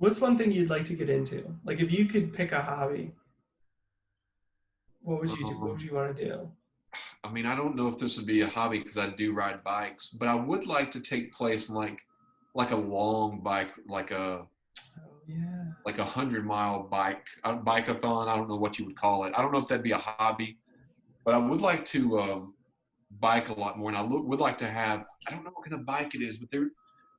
What's one thing you'd like to get into? Like if you could pick a hobby, what would you do? What would Um, you want to do? I mean, I don't know if this would be a hobby because I do ride bikes, but I would like to take place in like a long bike, Oh yeah. like 100-mile bikeathon. I don't know what you would call it. I don't know if that'd be a hobby, but I would like to bike a lot more, and would like to have. I don't know what kind of bike it is, but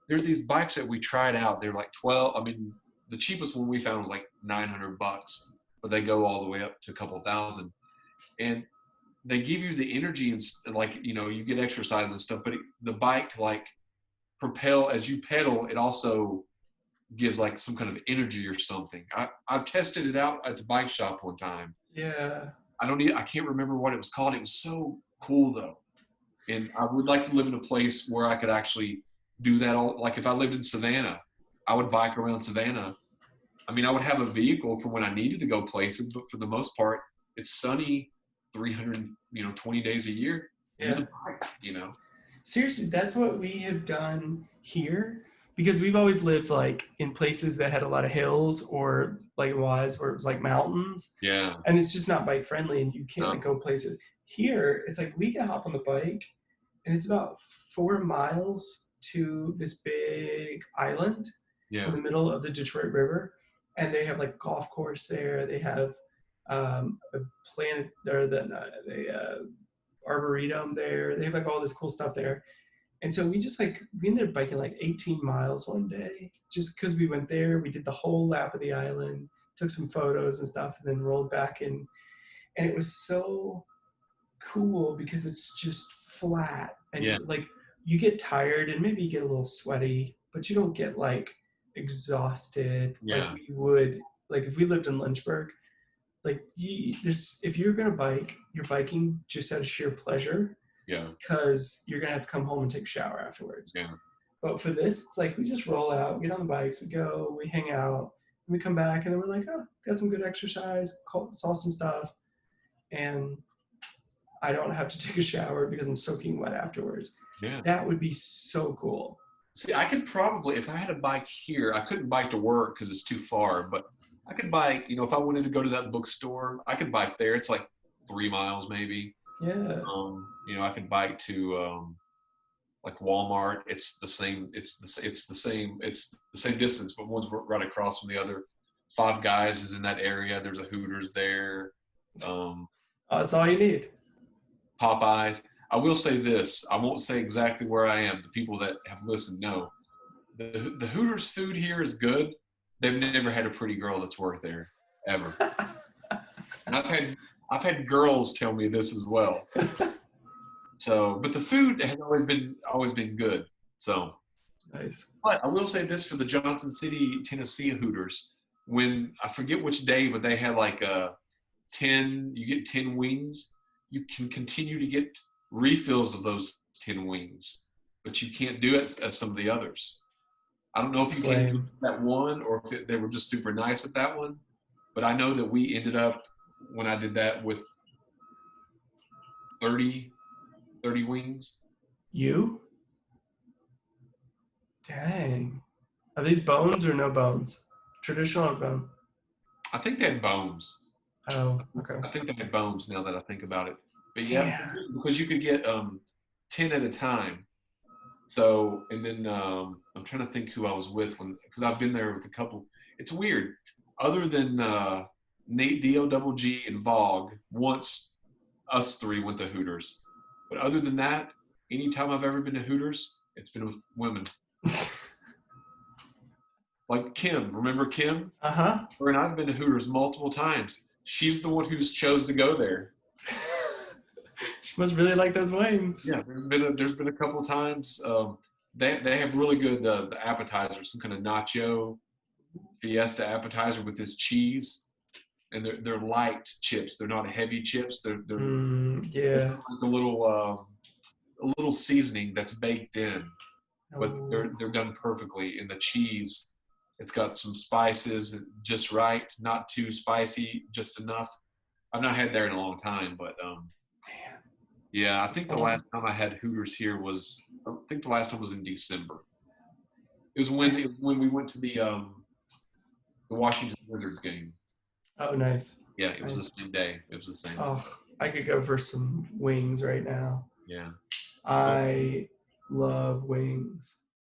there's these bikes that we tried out. They're like 12. I mean, the cheapest one we found was like $900, but they go all the way up to a couple thousand, and they give you the energy and like you get exercise and stuff. But the bike like propel as you pedal. It also gives like some kind of energy or something. I've tested it out at the bike shop one time. Yeah. I can't remember what it was called. It was so cool though. And I would like to live in a place where I could actually do that all. Like if I lived in Savannah, I would bike around Savannah. I mean, I would have a vehicle for when I needed to go places, but for the most part, it's sunny 300, 20 days a year. Use a Yeah. bike. Seriously, that's what we have done here because we've always lived like in places that had a lot of hills or like wise where it was like mountains Yeah. and it's just not bike friendly and you can't like No. go places. Here, it's like we can hop on the bike and it's about 4 miles to this big island in Yeah. the middle of the Detroit River, and they have like golf course there. They have a planet or the arboretum there. They have like all this cool stuff there. And so we ended up biking like 18 miles one day just because we went there. We did the whole lap of the island, took some photos and stuff, and then rolled back in. And it was so cool because it's just flat and Yeah. like you get tired and maybe you get a little sweaty, but you don't get like exhausted like Yeah. we would like if we lived in Lynchburg. Like there's if you're gonna bike, you're biking just out of sheer pleasure Yeah. because you're gonna have to come home and take a shower afterwards. Yeah. But for this, it's like we just roll out, get on the bikes, we go, we hang out, and we come back, and then we're like, oh, got some good exercise, saw some stuff, and I don't have to take a shower because I'm soaking wet afterwards. Yeah. That would be so cool. See, I could probably, if I had a bike here, I couldn't bike to work because it's too far, but I could bike, if I wanted to go to that bookstore, I could bike there. It's like 3 miles maybe. Yeah. I could bike to like Walmart. It's the same distance, but one's right across from the other. Five Guys is in that area. There's a Hooters there. Um, That's all you need. Popeyes. I will say this. I won't say exactly where I am. The people that have listened know the Hooters food here is good. They've never had a pretty girl that's worked there ever. And I've had girls tell me this as well. So, but the food has always been good. So, Nice. but I will say this for the Johnson City, Tennessee Hooters. When I forget which day, but they had like a 10. You get 10 wings. You can continue to get refills of those 10 wings, but you can't do it at some of the others. I don't know if you can do Flame. that one or if they were just super nice at that one, but I know that we ended up when I did that with 30 wings. You? Dang. Are these bones or no bones? Traditional or bone? I think they had bones. Oh, okay. I think they had bones now that I think about it. But yeah, Damn. because you could get 10 at a time. So, and then I'm trying to think who I was with because I've been there with a couple. It's weird. Other than Nate Do Double G and Vogue, once us three went to Hooters. But other than that, anytime I've ever been to Hooters, it's been with women. Like Kim, remember Kim? Uh-huh. Her and I've been to Hooters multiple times. She's the one who's chose to go there. She must really like those wings. Yeah, there's been a couple times. They have really good the appetizers, some kind of nacho fiesta appetizer with this cheese, and they're light chips. They're not heavy chips. They're Yeah. like a little seasoning that's baked in, but Oh, they're done perfectly. And the cheese, it's got some spices just right, not too spicy, just enough. I've not had there in a long time, but man. yeah, I think the Um, last time I had Hooters here I think the last time was in December. It was yeah. when we went to the The Washington Wizards game. Oh, nice. Yeah, it was Nice. the same day. It was the same. Oh, I could go for some wings right now. Yeah. I love wings.